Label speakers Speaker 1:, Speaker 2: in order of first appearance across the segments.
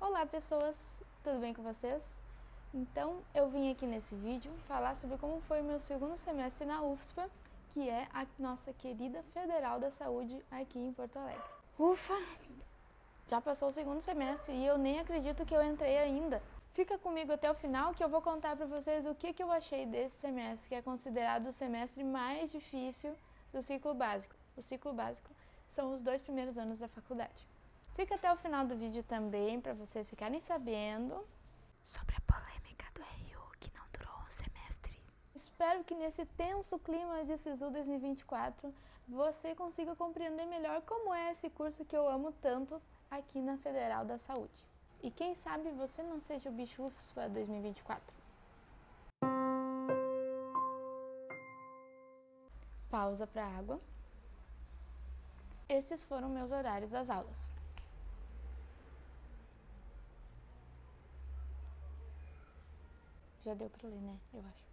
Speaker 1: Olá pessoas, tudo bem com vocês? Então eu vim aqui nesse vídeo falar sobre como foi o meu segundo semestre na UFSPA, que é a nossa querida Federal da Saúde aqui em Porto Alegre. Ufa! Já passou o segundo semestre e eu nem acredito que eu entrei ainda. Fica comigo até o final que eu vou contar para vocês o que eu achei desse semestre, que é considerado o semestre mais difícil do ciclo básico. O ciclo básico são os 2 primeiros anos da faculdade. Fica até o final do vídeo também para vocês ficarem sabendo sobre a polêmica do RU que não durou um semestre. Espero que nesse tenso clima de SISU 2024 você consiga compreender melhor como é esse curso que eu amo tanto aqui na Federal da Saúde. E quem sabe você não seja o bicho UFSPA 2024. Pausa para água. Esses foram meus horários das aulas. Já deu para ler, né? Eu acho.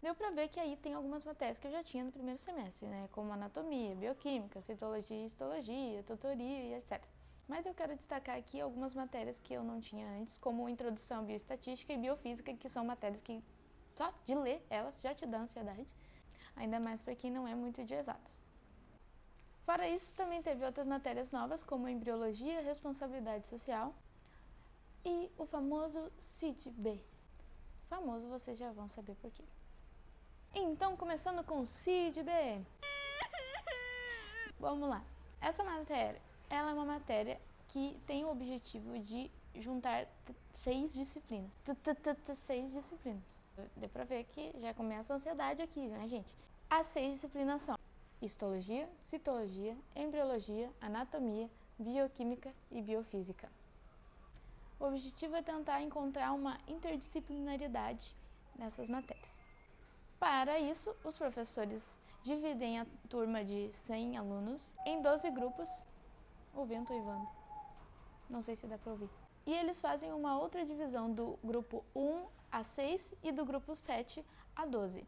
Speaker 1: Deu para ver que aí tem algumas matérias que eu já tinha no primeiro semestre, né? Como anatomia, bioquímica, citologia, histologia, tutoria e etc. Mas eu quero destacar aqui algumas matérias que eu não tinha antes, como introdução à bioestatística e biofísica, que são matérias que só de ler elas já te dá ansiedade, ainda mais para quem não é muito de exatas. Fora isso, também teve outras matérias novas, como embriologia, responsabilidade social e o famoso CID-B. Famoso, vocês já vão saber por quê. Então, começando com o CID-B. Vamos lá. Essa matéria, ela é uma matéria que tem o objetivo de juntar 6 disciplinas. 6 disciplinas. Deu pra ver que já começa a ansiedade aqui, né, gente? As 6 disciplinas são histologia, citologia, embriologia, anatomia, bioquímica e biofísica. O objetivo é tentar encontrar uma interdisciplinaridade nessas matérias. Para isso, os professores dividem a turma de 100 alunos em 12 grupos. O vento uivando. Não sei se dá para ouvir. E eles fazem uma outra divisão do grupo 1 a 6 e do grupo 7 a 12.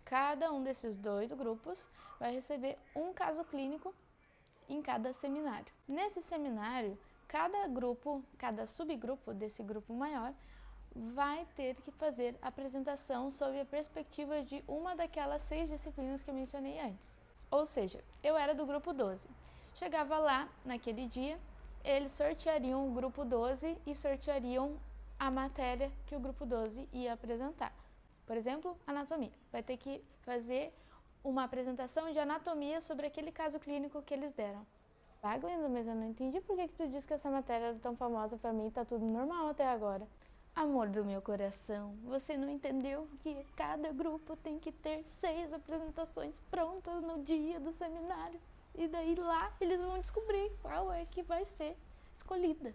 Speaker 1: Cada um desses 2 grupos vai receber um caso clínico em cada seminário. Nesse seminário, cada subgrupo desse grupo maior vai ter que fazer a apresentação sob a perspectiva de uma daquelas 6 disciplinas que eu mencionei antes. Ou seja, eu era do grupo 12. Chegava lá, naquele dia, eles sorteariam o grupo 12 e sorteariam a matéria que o grupo 12 ia apresentar. Por exemplo, anatomia. Vai ter que fazer uma apresentação de anatomia sobre aquele caso clínico que eles deram. Ah, Glenda, mas eu não entendi por que tu disse que essa matéria era tão famosa pra mim e tá tudo normal até agora. Amor do meu coração, você não entendeu que cada grupo tem que ter 6 apresentações prontas no dia do seminário. E daí lá eles vão descobrir qual é que vai ser escolhida.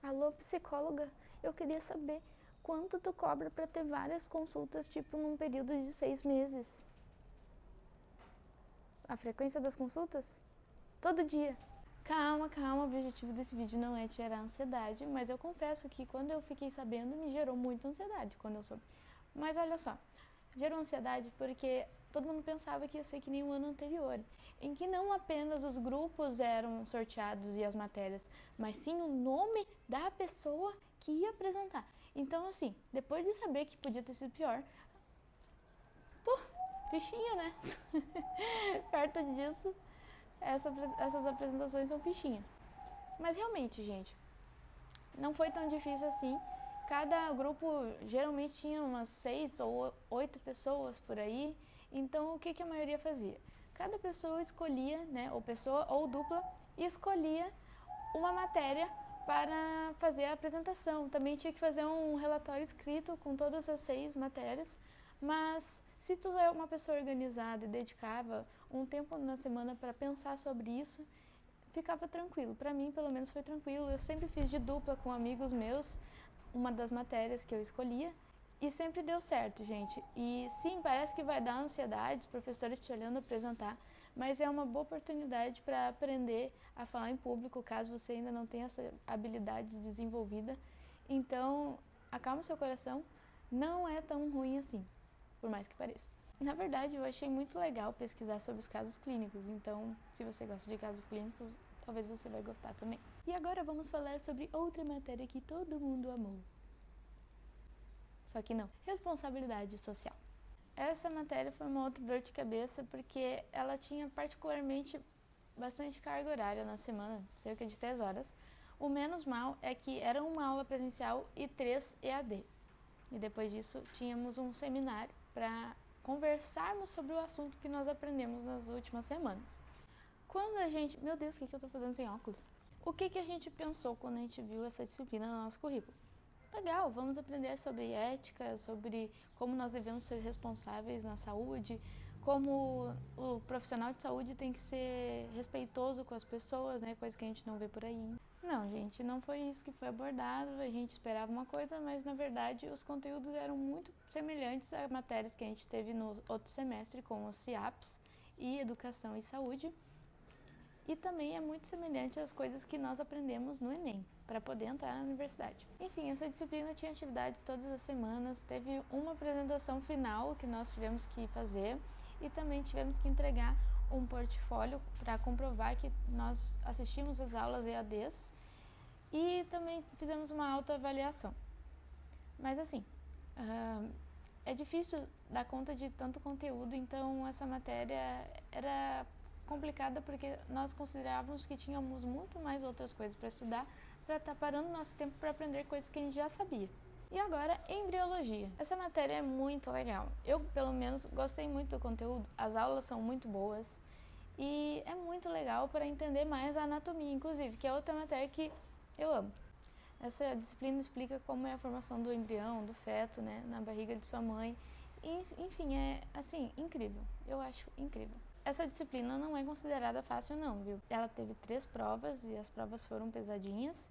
Speaker 1: Alô, psicóloga, eu queria saber quanto tu cobra pra ter várias consultas, tipo num período de 6 meses. A frequência das consultas? Todo dia. Calma, o objetivo desse vídeo não é tirar a ansiedade, mas eu confesso que quando eu fiquei sabendo me gerou muita ansiedade quando eu soube. Mas olha só, gerou ansiedade porque todo mundo pensava que ia ser que nem o ano anterior, em que não apenas os grupos eram sorteados e as matérias, mas sim o nome da pessoa que ia apresentar. Então assim, depois de saber que podia ter sido pior, pô, fichinha, né? Perto disso, essas apresentações são fichinha. Mas realmente, gente, não foi tão difícil assim. Cada grupo geralmente tinha umas 6 ou 8 pessoas por aí. Então, o que a maioria fazia? Cada pessoa escolhia, né, ou pessoa ou dupla, escolhia uma matéria para fazer a apresentação. Também tinha que fazer um relatório escrito com todas as 6 matérias, mas se tu é uma pessoa organizada e dedicava um tempo na semana para pensar sobre isso, ficava tranquilo. Para mim, pelo menos, foi tranquilo. Eu sempre fiz de dupla com amigos meus, uma das matérias que eu escolhia, e sempre deu certo, gente. E sim, parece que vai dar ansiedade, os professores te olhando apresentar, mas é uma boa oportunidade para aprender a falar em público, caso você ainda não tenha essa habilidade desenvolvida. Então, acalma seu coração, não é tão ruim assim, por mais que pareça. Na verdade, eu achei muito legal pesquisar sobre os casos clínicos, então, se você gosta de casos clínicos, talvez você vai gostar também. E agora vamos falar sobre outra matéria que todo mundo amou. Só que não, responsabilidade social. Essa matéria foi uma outra dor de cabeça porque ela tinha particularmente bastante carga horária na semana, cerca de 3 horas. O menos mal é que era uma aula presencial e 3 EAD. E depois disso tínhamos um seminário para conversarmos sobre o assunto que nós aprendemos nas últimas semanas. Quando a gente... Meu Deus, o que eu tô fazendo sem óculos? O que a gente pensou quando a gente viu essa disciplina no nosso currículo? Legal, vamos aprender sobre ética, sobre como nós devemos ser responsáveis na saúde, como o profissional de saúde tem que ser respeitoso com as pessoas, né? Coisa que a gente não vê por aí. Não, gente, não foi isso que foi abordado, a gente esperava uma coisa, mas na verdade os conteúdos eram muito semelhantes a matérias que a gente teve no outro semestre, como CIAPS e Educação e Saúde. E também é muito semelhante às coisas que nós aprendemos no Enem, para poder entrar na universidade. Enfim, essa disciplina tinha atividades todas as semanas, teve uma apresentação final que nós tivemos que fazer e também tivemos que entregar um portfólio para comprovar que nós assistimos às aulas EADs e também fizemos uma autoavaliação. Mas assim, é difícil dar conta de tanto conteúdo, então essa matéria era complicada porque nós considerávamos que tínhamos muito mais outras coisas para estudar, para estar parando nosso tempo para aprender coisas que a gente já sabia. E agora, embriologia. Essa matéria é muito legal. Eu, pelo menos, gostei muito do conteúdo, as aulas são muito boas e é muito legal para entender mais a anatomia, inclusive, que é outra matéria que eu amo. Essa disciplina explica como é a formação do embrião, do feto, né, na barriga de sua mãe. E, enfim, é, assim, incrível. Eu acho incrível. Essa disciplina não é considerada fácil não, viu? Ela teve 3 provas e as provas foram pesadinhas,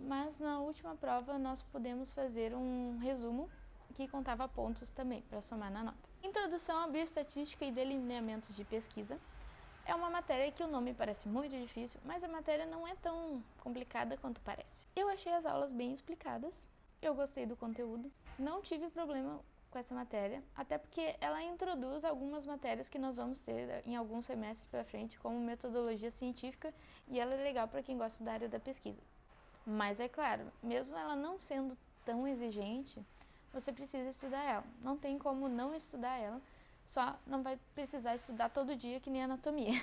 Speaker 1: mas na última prova nós pudemos fazer um resumo que contava pontos também para somar na nota. Introdução à bioestatística e delineamentos de pesquisa. É uma matéria que o nome parece muito difícil, mas a matéria não é tão complicada quanto parece. Eu achei as aulas bem explicadas, eu gostei do conteúdo, não tive problema com essa matéria, até porque ela introduz algumas matérias que nós vamos ter em alguns semestres para frente, como metodologia científica, e ela é legal para quem gosta da área da pesquisa. Mas é claro, mesmo ela não sendo tão exigente, você precisa estudar ela. Não tem como não estudar ela, só não vai precisar estudar todo dia que nem anatomia.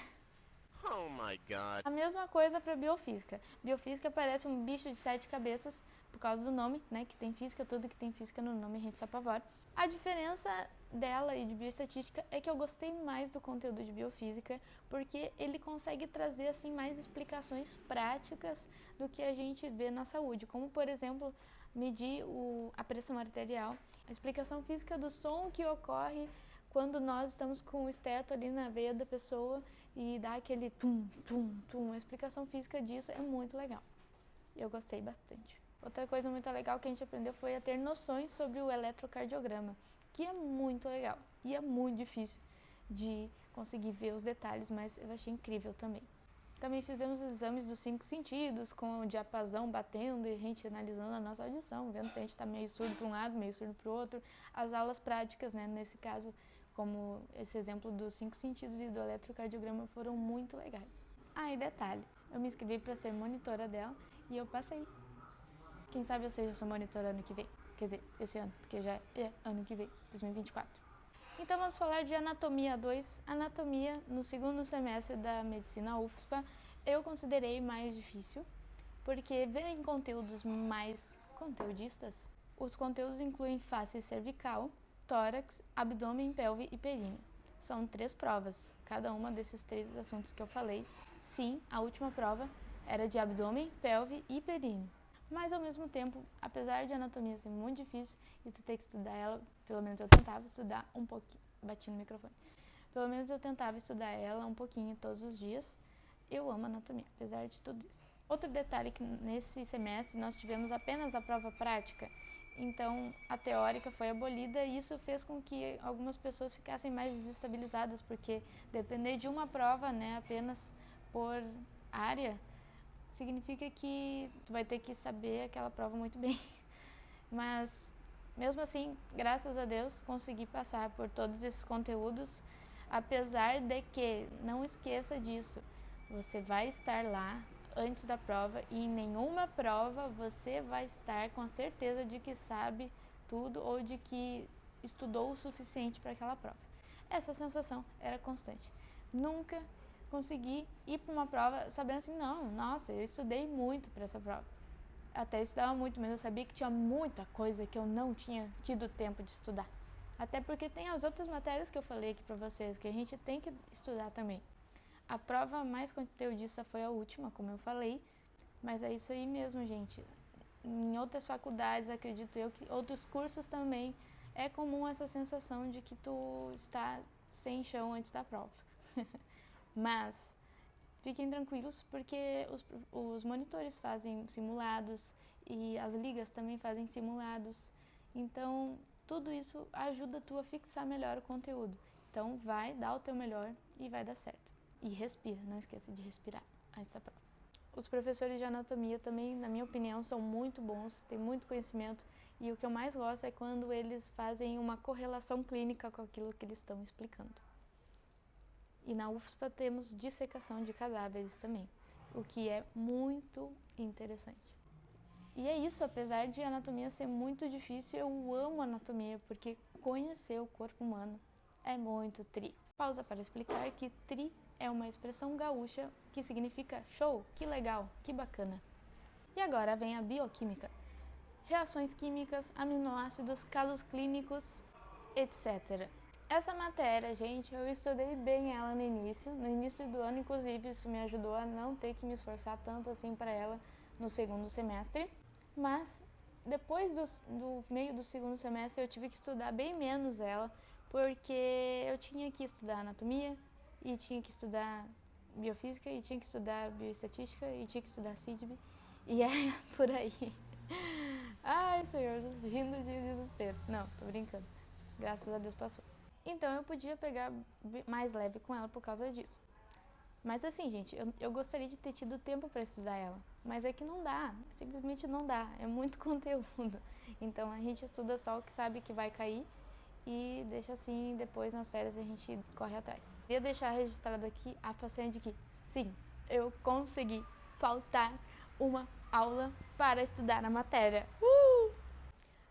Speaker 2: Oh my God.
Speaker 1: A mesma coisa para biofísica. Biofísica parece um bicho de 7 cabeças por causa do nome, né? Que tem física, tudo que tem física no nome a gente se apavora. A diferença dela e de bioestatística é que eu gostei mais do conteúdo de biofísica porque ele consegue trazer assim mais explicações práticas do que a gente vê na saúde, como por exemplo medir a pressão arterial, a explicação física do som que ocorre quando nós estamos com o esteto ali na veia da pessoa e dá aquele tum, tum, tum. A explicação física disso é muito legal. Eu gostei bastante. Outra coisa muito legal que a gente aprendeu foi a ter noções sobre o eletrocardiograma, que é muito legal e é muito difícil de conseguir ver os detalhes, mas eu achei incrível também. Também fizemos exames dos 5 sentidos, com o diapasão batendo e a gente analisando a nossa audição, vendo se a gente está meio surdo para um lado, meio surdo para o outro. As aulas práticas, né, nesse caso, como esse exemplo dos 5 sentidos e do eletrocardiograma, foram muito legais. Ah, e detalhe, eu me inscrevi para ser monitora dela e eu passei. Quem sabe eu seja sua monitora ano que vem. Quer dizer, esse ano, porque já é ano que vem, 2024. Então vamos falar de Anatomia 2. Anatomia, no segundo semestre da Medicina UFSPA, eu considerei mais difícil, porque vem conteúdos mais conteudistas. Os conteúdos incluem face cervical, tórax, abdômen, pelve e períneo. São 3 provas, cada uma desses 3 assuntos que eu falei. Sim, a última prova era de abdômen, pelve e períneo. Mas ao mesmo tempo, apesar de anatomia ser muito difícil e tu ter que estudar ela, pelo menos eu tentava estudar um pouquinho, bati no microfone, pelo menos eu tentava estudar ela um pouquinho todos os dias, eu amo anatomia, apesar de tudo isso. Outro detalhe que nesse semestre nós tivemos apenas a prova prática, então a teórica foi abolida e isso fez com que algumas pessoas ficassem mais desestabilizadas, porque depender de uma prova, né, apenas por área, significa que tu vai ter que saber aquela prova muito bem. Mas, mesmo assim, graças a Deus, consegui passar por todos esses conteúdos, apesar de que, não esqueça disso, você vai estar lá antes da prova, e em nenhuma prova você vai estar com a certeza de que sabe tudo ou de que estudou o suficiente para aquela prova. Essa sensação era constante. Nunca consegui ir para uma prova sabendo assim, não, nossa, eu estudei muito para essa prova. Até estudava muito, mas eu sabia que tinha muita coisa que eu não tinha tido tempo de estudar. Até porque tem as outras matérias que eu falei aqui para vocês, que a gente tem que estudar também. A prova mais conteudista foi a última, como eu falei, mas é isso aí mesmo, gente. Em outras faculdades, acredito eu, que outros cursos também, é comum essa sensação de que tu está sem chão antes da prova. Mas fiquem tranquilos, porque os monitores fazem simulados e as ligas também fazem simulados. Então, tudo isso ajuda tu a fixar melhor o conteúdo. Então, vai dar o teu melhor e vai dar certo. E respira, não esqueça de respirar antes da prova. Os professores de anatomia também, na minha opinião, são muito bons, têm muito conhecimento, e o que eu mais gosto é quando eles fazem uma correlação clínica com aquilo que eles estão explicando. E na UFSPA temos dissecação de cadáveres também, o que é muito interessante. E é isso, apesar de anatomia ser muito difícil, eu amo anatomia, porque conhecer o corpo humano é muito tri. Pausa para explicar que tri é uma expressão gaúcha que significa show, que legal, que bacana. E agora vem a bioquímica. Reações químicas, aminoácidos, casos clínicos, etc. Essa matéria, gente, eu estudei bem ela no início do ano, inclusive isso me ajudou a não ter que me esforçar tanto assim para ela no segundo semestre. Mas depois do meio do segundo semestre eu tive que estudar bem menos ela, porque eu tinha que estudar anatomia, e tinha que estudar biofísica, e tinha que estudar bioestatística, e tinha que estudar CIDB, e é por aí. Ai, Senhor, rindo de desespero. Não, tô brincando. Graças a Deus passou. Então eu podia pegar mais leve com ela por causa disso. Mas assim, gente, eu gostaria de ter tido tempo para estudar ela, mas é que não dá, simplesmente não dá, é muito conteúdo. Então a gente estuda só o que sabe que vai cair e deixa assim, depois nas férias a gente corre atrás. Queria deixar registrado aqui a façanha de que, sim, eu consegui faltar uma aula para estudar a matéria.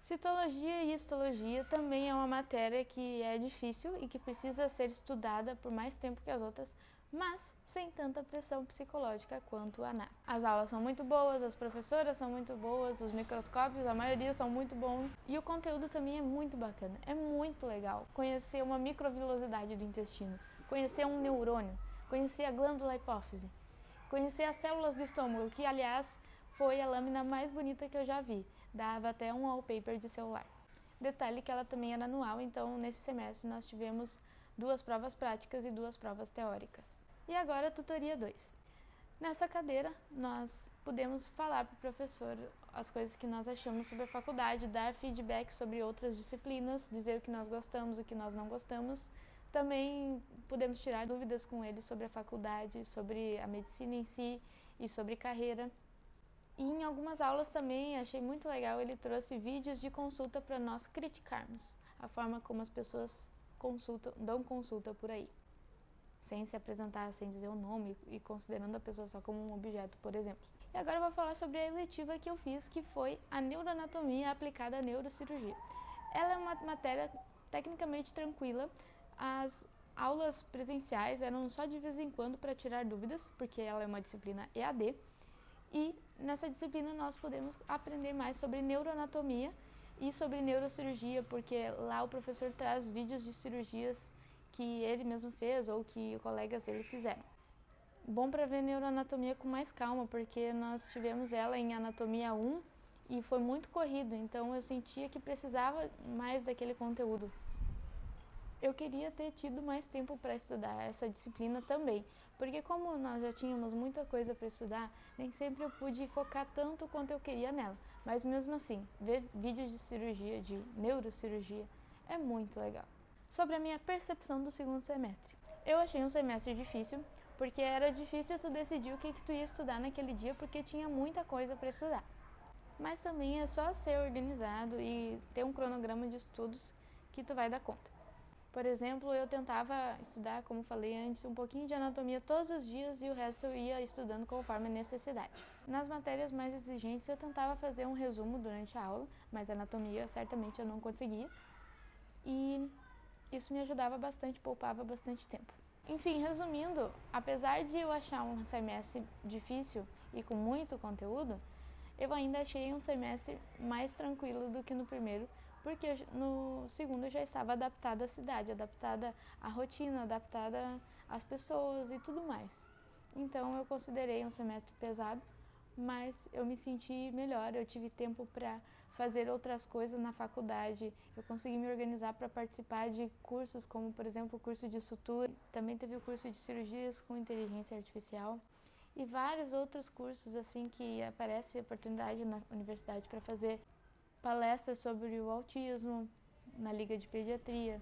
Speaker 1: Citologia e histologia também é uma matéria que é difícil e que precisa ser estudada por mais tempo que as outras, mas sem tanta pressão psicológica quanto a ANA. As aulas são muito boas, as professoras são muito boas, os microscópios, a maioria são muito bons, e o conteúdo também é muito bacana, é muito legal conhecer uma microvilosidade do intestino, conhecer um neurônio, conhecer a glândula hipófise, conhecer as células do estômago, que aliás foi a lâmina mais bonita que eu já vi, dava até um wallpaper de celular. Detalhe que ela também era anual, então nesse semestre nós tivemos 2 provas práticas e 2 provas teóricas. E agora a tutoria 2. Nessa cadeira nós pudemos falar para o professor as coisas que nós achamos sobre a faculdade, dar feedback sobre outras disciplinas, dizer o que nós gostamos, o que nós não gostamos. Também pudemos tirar dúvidas com ele sobre a faculdade, sobre a medicina em si e sobre carreira. E em algumas aulas também achei muito legal, ele trouxe vídeos de consulta para nós criticarmos a forma como as pessoas dão consulta por aí, sem se apresentar, sem dizer o nome e considerando a pessoa só como um objeto, por exemplo. E agora eu vou falar sobre a eletiva que eu fiz, que foi a neuroanatomia aplicada à neurocirurgia. Ela é uma matéria tecnicamente tranquila, as aulas presenciais eram só de vez em quando para tirar dúvidas, porque ela é uma disciplina EAD, e nessa disciplina nós podemos aprender mais sobre neuroanatomia e sobre neurocirurgia, porque lá o professor traz vídeos de cirurgias que ele mesmo fez ou que colegas dele fizeram. Bom para ver neuroanatomia com mais calma, porque nós tivemos ela em anatomia 1 e foi muito corrido, então eu sentia que precisava mais daquele conteúdo. Eu queria ter tido mais tempo para estudar essa disciplina também, porque como nós já tínhamos muita coisa para estudar, nem sempre eu pude focar tanto quanto eu queria nela. Mas mesmo assim, ver vídeos de cirurgia, de neurocirurgia, é muito legal. Sobre a minha percepção do segundo semestre. Eu achei um semestre difícil, porque era difícil tu decidir o que tu ia estudar naquele dia, porque tinha muita coisa para estudar. Mas também é só ser organizado e ter um cronograma de estudos que tu vai dar conta. Por exemplo, eu tentava estudar, como falei antes, um pouquinho de anatomia todos os dias e o resto eu ia estudando conforme a necessidade. Nas matérias mais exigentes eu tentava fazer um resumo durante a aula, mas anatomia certamente eu não conseguia. E isso me ajudava bastante, poupava bastante tempo. Enfim, resumindo, apesar de eu achar um semestre difícil e com muito conteúdo, eu ainda achei um semestre mais tranquilo do que no primeiro, porque no segundo eu já estava adaptada à cidade, adaptada à rotina, adaptada às pessoas e tudo mais. Então eu considerei um semestre pesado, mas eu me senti melhor, eu tive tempo para fazer outras coisas na faculdade, eu consegui me organizar para participar de cursos como, por exemplo, o curso de sutura, também teve o curso de cirurgias com inteligência artificial e vários outros cursos assim que aparece oportunidade na universidade para fazer palestras sobre o autismo na Liga de Pediatria,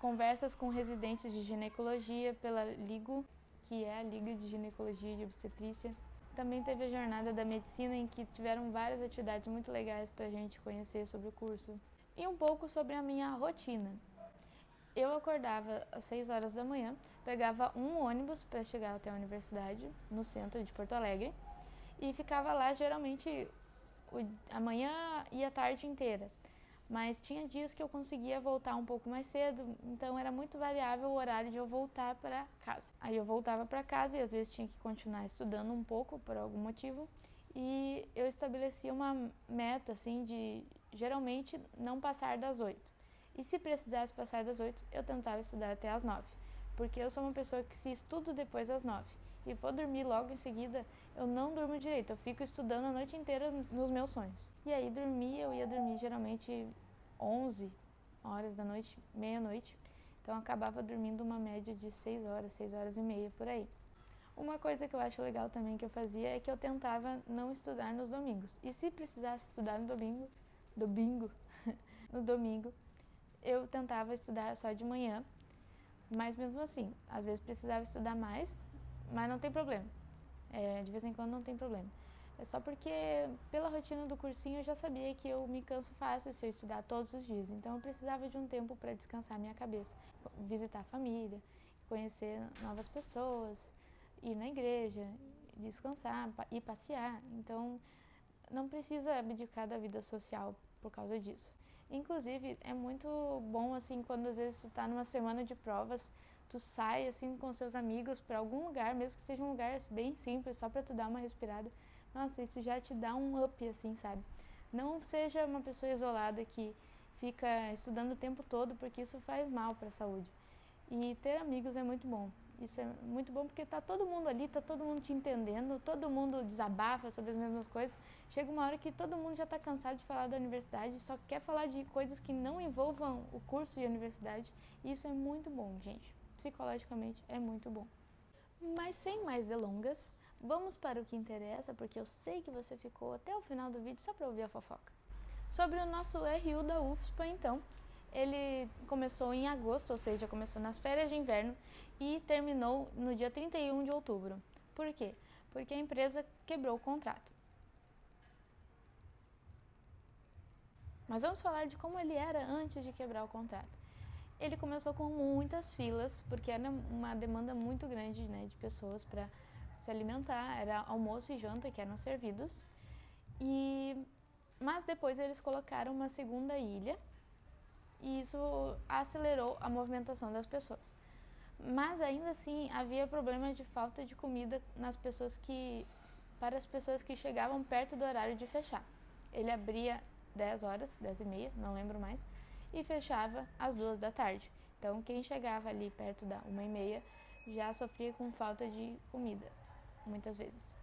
Speaker 1: conversas com residentes de ginecologia pela LIGO, que é a Liga de Ginecologia e de Obstetrícia. Também teve a jornada da medicina, em que tiveram várias atividades muito legais para a gente conhecer sobre o curso. E um pouco sobre a minha rotina. Eu acordava às 6 horas da manhã, pegava um ônibus para chegar até a universidade, no centro de Porto Alegre, e ficava lá geralmente a manhã e a tarde inteira. Mas tinha dias que eu conseguia voltar um pouco mais cedo, então era muito variável o horário de eu voltar para casa. Aí eu voltava para casa e às vezes tinha que continuar estudando um pouco por algum motivo, e eu estabelecia uma meta assim de geralmente não passar das 8. E se precisasse passar das 8, eu tentava estudar até as 9, porque eu sou uma pessoa que se estudo depois das 9 e vou dormir logo em seguida, eu não durmo direito, eu fico estudando a noite inteira nos meus sonhos. E aí eu ia dormir geralmente 11 horas da noite, meia-noite, então eu acabava dormindo uma média de 6 horas e meia por aí. Uma coisa que eu acho legal também que eu fazia é que eu tentava não estudar nos domingos. E se precisasse estudar no no domingo, eu tentava estudar só de manhã, mas mesmo assim, às vezes precisava estudar mais, mas não tem problema. De vez em quando não tem problema. É só porque pela rotina do cursinho eu já sabia que eu me canso fácil se eu estudar todos os dias. Então eu precisava de um tempo para descansar minha cabeça, visitar a família, conhecer novas pessoas, ir na igreja, descansar, ir passear. Então não precisa abdicar da vida social por causa disso. Inclusive, é muito bom, assim, quando às vezes tu tá numa semana de provas, tu sai, assim, com seus amigos para algum lugar, mesmo que seja um lugar bem simples, só para tu dar uma respirada. Nossa, isso já te dá um up, assim, sabe? Não seja uma pessoa isolada que fica estudando o tempo todo, porque isso faz mal para a saúde. E ter amigos é muito bom. Isso é muito bom porque tá todo mundo ali, tá todo mundo te entendendo, todo mundo desabafa sobre as mesmas coisas. Chega uma hora que todo mundo já tá cansado de falar da universidade, só quer falar de coisas que não envolvam o curso e a universidade. E isso é muito bom, gente. Psicologicamente é muito bom. Mas sem mais delongas, vamos para o que interessa, porque eu sei que você ficou até o final do vídeo só para ouvir a fofoca. Sobre o nosso RU da UFSPA, então, ele começou em agosto, ou seja, começou nas férias de inverno e terminou no dia 31 de outubro. Por quê? Porque a empresa quebrou o contrato. Mas vamos falar de como ele era antes de quebrar o contrato. Ele começou com muitas filas, porque era uma demanda muito grande, né, de pessoas para se alimentar, era almoço e janta que eram servidos. Mas depois eles colocaram uma segunda ilha, e isso acelerou a movimentação das pessoas. Mas ainda assim havia problema de falta de comida para as pessoas que chegavam perto do horário de fechar. Ele abria 10 horas, 10 e meia, não lembro mais, e fechava às 2 da tarde. Então quem chegava ali perto da 1h30 já sofria com falta de comida, muitas vezes.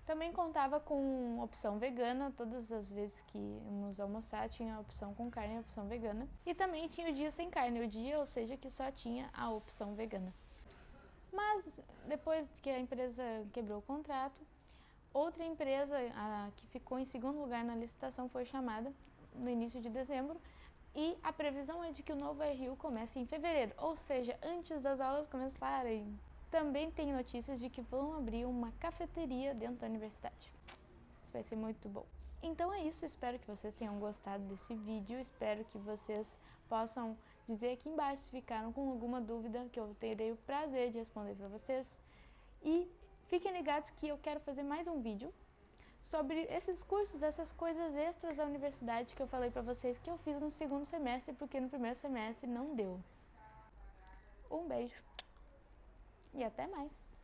Speaker 1: Também contava com opção vegana, todas as vezes que íamos almoçar tinha a opção com carne e a opção vegana. E também tinha o dia sem carne, o dia, ou seja, que só tinha a opção vegana. Mas depois que a empresa quebrou o contrato, outra empresa, a que ficou em segundo lugar na licitação, foi chamada no início de dezembro. E a previsão é de que o novo RU comece em fevereiro, ou seja, antes das aulas começarem. Também tem notícias de que vão abrir uma cafeteria dentro da universidade. Isso vai ser muito bom. Então é isso, espero que vocês tenham gostado desse vídeo, espero que vocês possam dizer aqui embaixo se ficaram com alguma dúvida, que eu terei o prazer de responder para vocês. E fiquem ligados que eu quero fazer mais um vídeo sobre esses cursos, essas coisas extras da universidade que eu falei para vocês que eu fiz no segundo semestre, porque no primeiro semestre não deu. Um beijo e até mais!